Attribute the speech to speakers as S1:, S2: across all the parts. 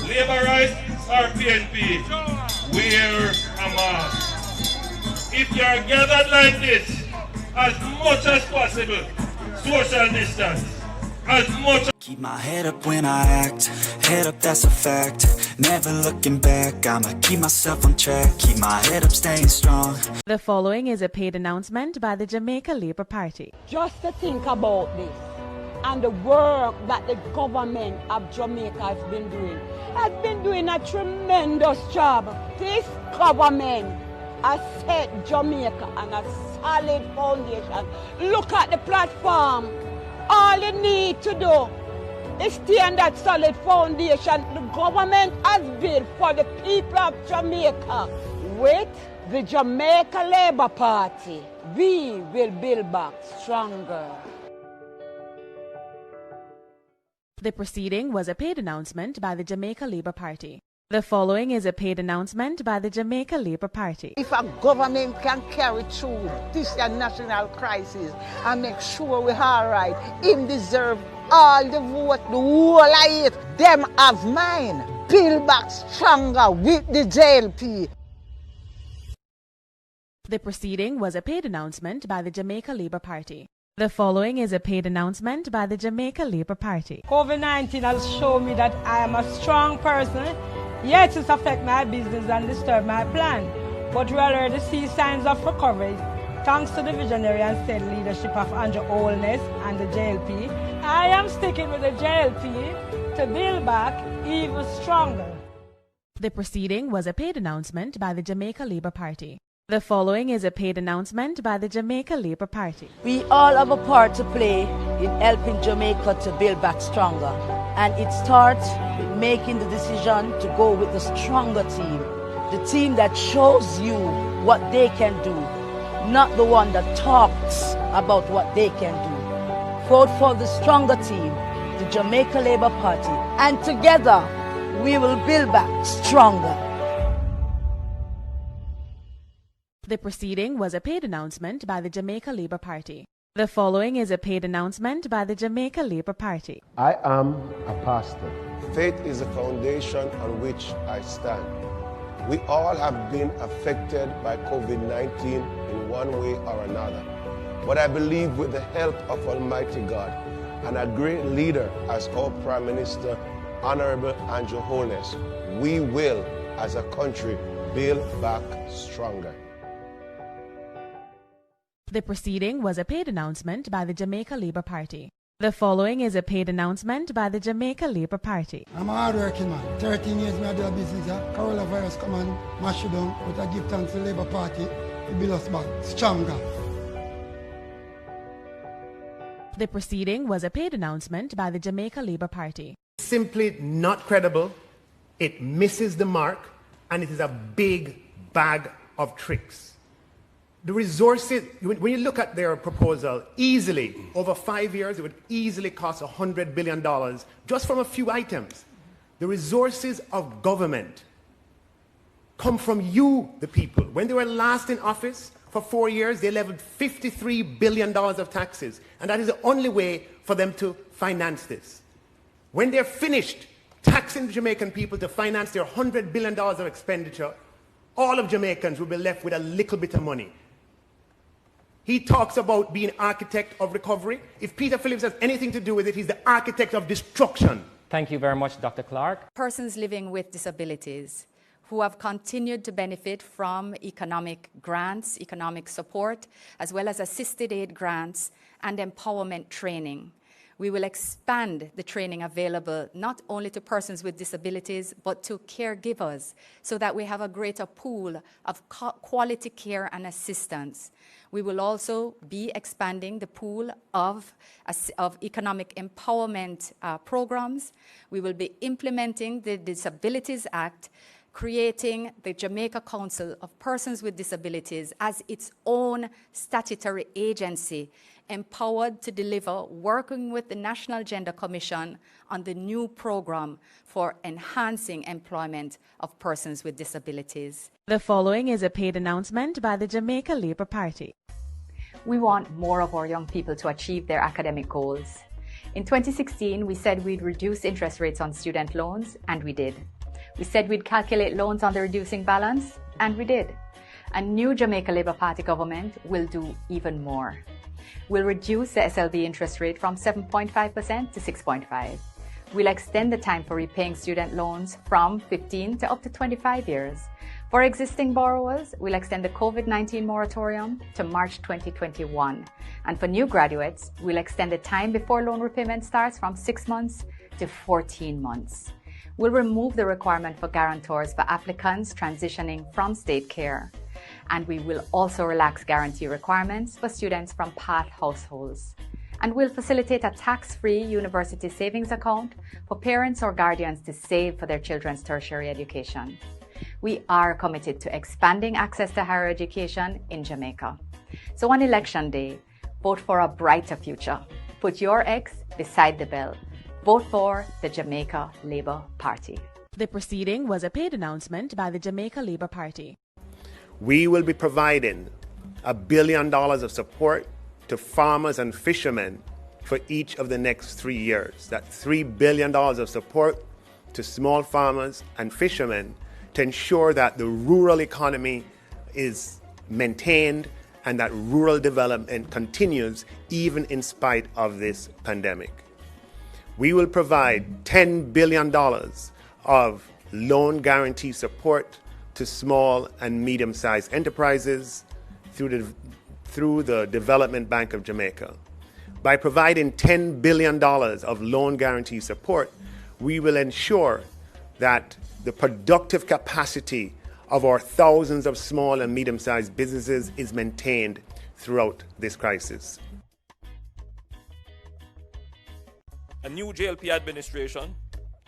S1: Labour rights or PNP, wear a mask. If you are gathered like this, as much as possible, social distance, as much.
S2: Keep my head up when I act, head up that's a fact. Never looking back, I'ma keep myself on track. Keep my head up staying strong.
S3: The following is a paid announcement by the Jamaica Labour Party.
S4: Just to think about this and the work that the government of Jamaica has been doing a tremendous job. This government has set Jamaica on a solid foundation. Look at the platform. All you need to do is stay on that solid foundation the government has built for the people of Jamaica. With the Jamaica Labour Party, we will build back stronger.
S3: The proceeding was a paid announcement by the Jamaica Labour Party. The following is a paid announcement by the Jamaica Labour Party.
S5: If a government can carry through this national crisis and make sure we're all right, him deserve all the vote, the whole of it. Them have mine. Build back stronger with the JLP.
S3: The proceeding was a paid announcement by the Jamaica Labour Party. The following is a paid announcement by the Jamaica Labour Party.
S6: COVID-19 has shown me that I am a strong person, yet it affects my business and disturb my plan. But we already see signs of recovery thanks to the visionary and steady leadership of Andrew Holness and the JLP. I am sticking with the JLP to build back even stronger.
S3: The proceeding was a paid announcement by the Jamaica Labour Party. The following is a paid announcement by the Jamaica Labour Party.
S7: We all have a part to play in helping Jamaica to build back stronger. And it starts with making the decision to go with the stronger team. The team that shows you what they can do, not the one that talks about what they can do. Vote for the stronger team, the Jamaica Labour Party, and together we will build back stronger.
S3: The proceeding was a paid announcement by the Jamaica Labour Party. The following is a paid announcement by the Jamaica Labour Party.
S8: I am a pastor.
S9: Faith is the foundation on which I stand. We all have been affected by COVID-19 in one way or another. But I believe with the help of Almighty God and a great leader as our Prime Minister, Honorable Andrew Holness, we will, as a country, build back stronger.
S3: The proceeding was a paid announcement by the Jamaica Labour Party. The following is a paid announcement by the Jamaica Labour Party.
S10: I'm a hard-working man. 13 years I do a business. Coronavirus come and mash it down, but I give thanks to the Labour Party to build us back stronger.
S3: The proceeding was a paid announcement by the Jamaica Labour Party.
S11: Simply not credible, it misses the mark, and it is a big bag of tricks. The resources, when you look at their proposal, easily, over 5 years, it would easily cost $100 billion just from a few items. The resources of government come from you, the people. When they were last in office for 4 years, they leveled $53 billion of taxes, and that is the only way for them to finance this. When they're finished taxing the Jamaican people to finance their $100 billion of expenditure, all of Jamaicans will be left with a little bit of money. He talks about being architect of recovery. If Peter Phillips has anything to do with it, he's the architect of destruction.
S12: Thank you very much, Dr. Clark.
S13: Persons living with disabilities who have continued to benefit from economic grants, economic support, as well as assisted aid grants and empowerment training. We will expand the training available not only to persons with disabilities, but to caregivers, so that we have a greater pool of quality care and assistance. We will also be expanding the pool of economic empowerment programs. We will be implementing the Disabilities Act, creating the Jamaica Council of Persons with Disabilities as its own statutory agency, empowered to deliver, working with the National Gender Commission on the new program for enhancing employment of persons with disabilities.
S3: The following is a paid announcement by the Jamaica Labour Party.
S14: We want more of our young people to achieve their academic goals.
S13: In 2016, we said we'd reduce interest rates on student loans, and we did. We said we'd calculate loans on the reducing balance, and we did. A new Jamaica Labour Party government will do even more. We'll reduce the SLB interest rate from 7.5% to 6.5%. We'll extend the time for repaying student loans from 15 to up to 25 years. For existing borrowers, we'll extend the COVID-19 moratorium to March 2021. And for new graduates, we'll extend the time before loan repayment starts from 6 months to 14 months. We'll remove the requirement for guarantors for applicants transitioning from state care. And we will also relax guarantee requirements for students from PATH households. And we'll facilitate a tax-free university savings account for parents or guardians to save for their children's tertiary education. We are committed to expanding access to higher education in Jamaica. So on Election Day, vote for a brighter future. Put your X beside the bell. Vote for the Jamaica Labour Party.
S3: The proceeding was a paid announcement by the Jamaica Labour Party.
S11: We will be providing $1 billion of support to farmers and fishermen for each of the next 3 years. That's $3 billion of support to small farmers and fishermen to ensure that the rural economy is maintained and that rural development continues even in spite of this pandemic. We will provide $10 billion of loan guarantee support to small and medium-sized enterprises through the Development Bank of Jamaica. By providing $10 billion of loan guarantee support, we will ensure that the productive capacity of our thousands of small and medium-sized businesses is maintained throughout this crisis.
S14: A new JLP administration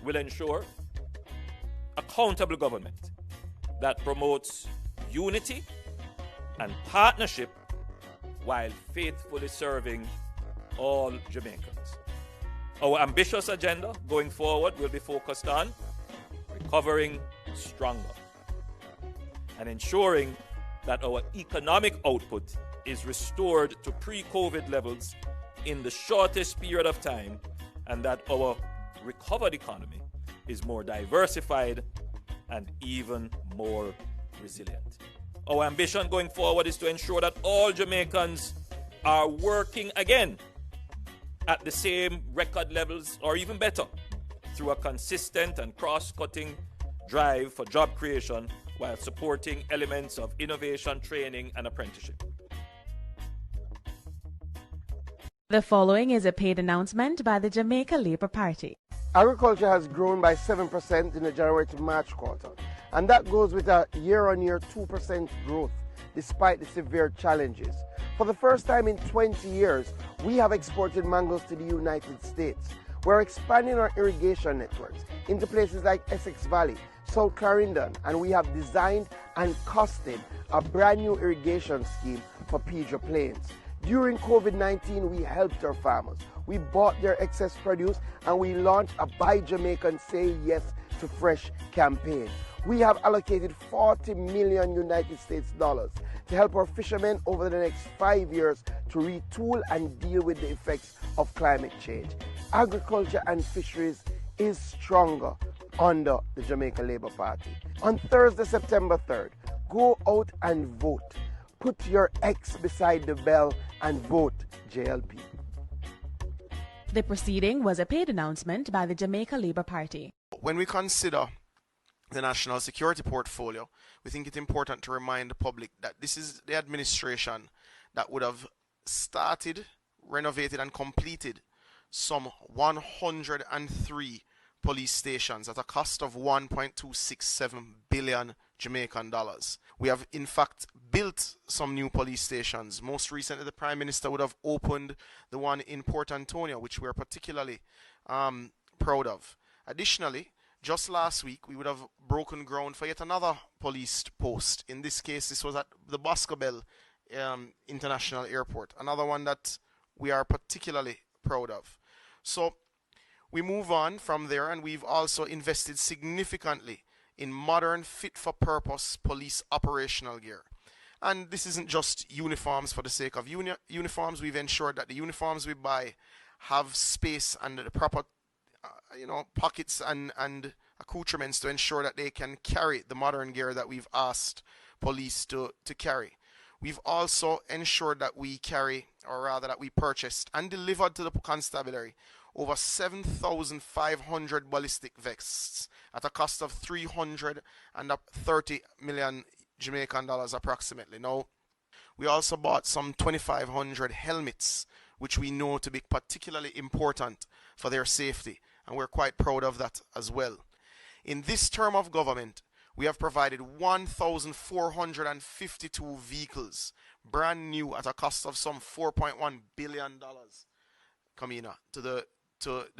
S14: will ensure accountable government that promotes unity and partnership while faithfully serving all Jamaicans. Our ambitious agenda going forward will be focused on recovering stronger and ensuring that our economic output is restored to pre-COVID levels in the shortest period of time, and that our recovered economy is more diversified and even more resilient. Our ambition going forward is to ensure that all Jamaicans are working again at the same record levels or even better through a consistent and cross-cutting drive for job creation while supporting elements of innovation, training, and apprenticeship.
S3: The following is a paid announcement by the Jamaica Labour Party.
S9: Agriculture has grown by 7% in the January to March quarter, and that goes with a year-on-year 2% growth despite the severe challenges. For the first time in 20 years, we have exported mangoes to the United States. We're expanding our irrigation networks into places like Essex Valley, South Clarendon, and we have designed and costed a brand new irrigation scheme for Pedro Plains. During COVID-19, we helped our farmers. We bought their excess produce and we launched a Buy Jamaican Say Yes to Fresh campaign. We have allocated $40 million United States dollars to help our fishermen over the next 5 years to retool and deal with the effects of climate change. Agriculture and fisheries is stronger under the Jamaica Labour Party. On Thursday, September 3rd, go out and vote. Put your X beside the bell and vote JLP.
S3: The proceeding was a paid announcement by the Jamaica Labour Party.
S15: When we consider the national security portfolio, we think it's important to remind the public that this is the administration that would have started, renovated and completed some 103 police stations at a cost of 1.267 billion Jamaican dollars. We have in fact built some new police stations. Most recently, the Prime Minister would have opened the one in Port Antonio, which we are particularly proud of. Additionally, just last week, we would have broken ground for yet another police post. In this case, this was at the Boscobel International Airport, another one that we are particularly proud of. So we move on from there, and we've also invested significantly in modern, fit-for-purpose police operational gear. And this isn't just uniforms for the sake of uniforms. We've ensured that the uniforms we buy have space and the proper pockets and accoutrements to ensure that they can carry the modern gear that we've asked police to carry. We've also ensured that we carry, or rather that we purchased and delivered to the constabulary over 7,500 ballistic vests at a cost of 330 million Jamaican dollars approximately. Now, we also bought some 2,500 helmets, which we know to be particularly important for their safety, and we're quite proud of that as well. In this term of government, we have provided 1,452 vehicles, brand new at a cost of some $4.1 billion, Kamina, to the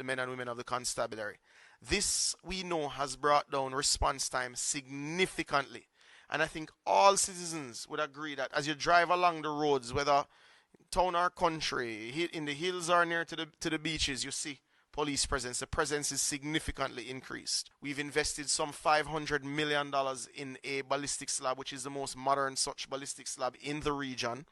S15: men and women of the constabulary. This, we know, has brought down response time significantly. And I think all citizens would agree that as you drive along the roads, whether town or country, in the hills or near to the beaches, you see police presence. The presence is significantly increased. We've invested some $500 million in a ballistics lab, which is the most modern such ballistics lab in the region.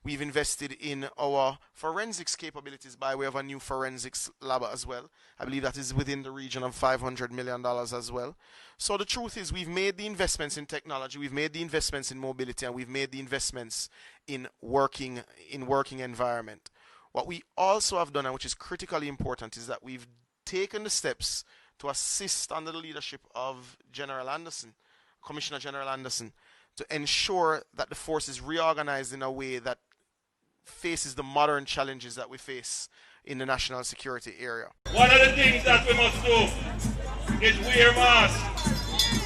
S15: We've invested in our forensics capabilities by way of a new forensics lab as well. I believe that is within the region of $500 million as well. So the truth is, we've made the investments in technology, we've made the investments in mobility, and we've made the investments in working environment. What we also have done, and which is critically important, is that we've taken the steps to assist under the leadership of General Anderson, Commissioner General Anderson, to ensure that the force is reorganized in a way that faces the modern challenges that we face in the national security area.
S1: One of the things that we must do is wear masks.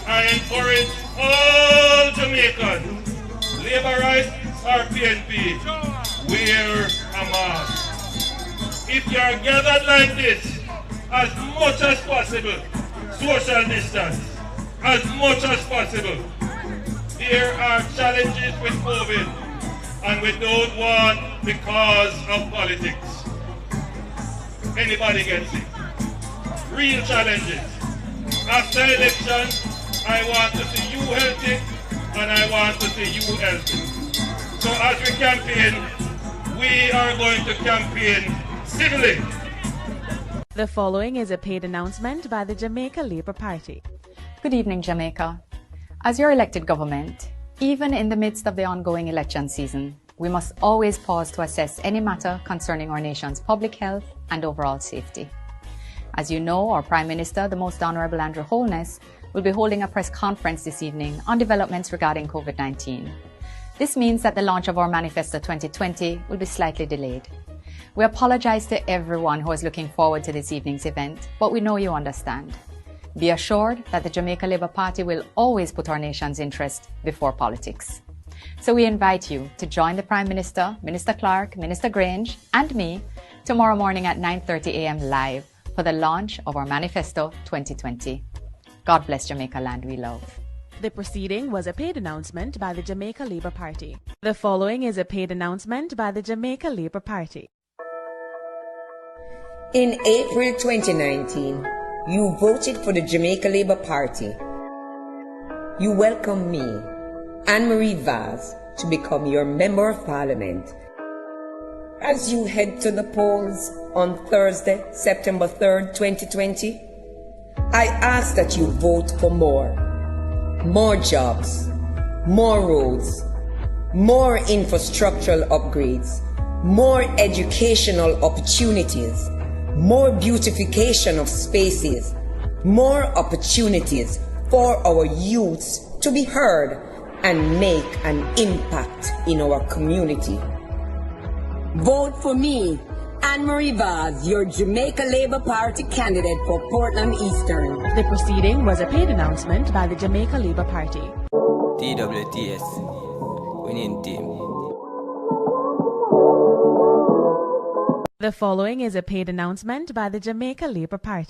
S1: I encourage all Jamaicans, Labour Rights or PNP, wear a mask. If you are gathered like this, as much as possible, social distance, as much as possible. There are challenges with COVID, and we don't want because of politics. Anybody gets it. Real challenges. After election, I want to see you healthy, and I want to see you healthy. So as we campaign, we are going to campaign civilly.
S3: The following is a paid announcement by the Jamaica Labour Party.
S13: Good evening, Jamaica. As your elected government, even in the midst of the ongoing election season, we must always pause to assess any matter concerning our nation's public health and overall safety. As you know, our Prime Minister, the Most Honourable Andrew Holness, will be holding a press conference this evening on developments regarding COVID-19. This means that the launch of our Manifesto 2020 will be slightly delayed. We apologize to everyone who is looking forward to this evening's event, but we know you understand. Be assured that the Jamaica Labour Party will always put our nation's interest before politics. So we invite you to join the Prime Minister, Minister Clark, Minister Grange, and me tomorrow morning at 9:30 a.m. live for the launch of our Manifesto 2020. God bless Jamaica land we love.
S3: The proceeding was a paid announcement by the Jamaica Labour Party. The following is a paid announcement by the Jamaica Labour Party.
S16: In April 2019, you voted for the Jamaica Labour Party. You welcomed me, Anne-Marie Vaz, to become your Member of Parliament. As you head to the polls on Thursday, September 3rd, 2020, I ask that you vote for more jobs, more roads, more infrastructural upgrades, more educational opportunities, more beautification of spaces, more opportunities for our youths to be heard and make an impact in our community. Vote for me, Anne-Marie Vaz, your Jamaica Labour Party candidate for Portland Eastern.
S3: The proceeding was a paid announcement by the Jamaica Labour Party.
S17: TWTS, winning team.
S3: The following is a paid announcement by the Jamaica Labour Party.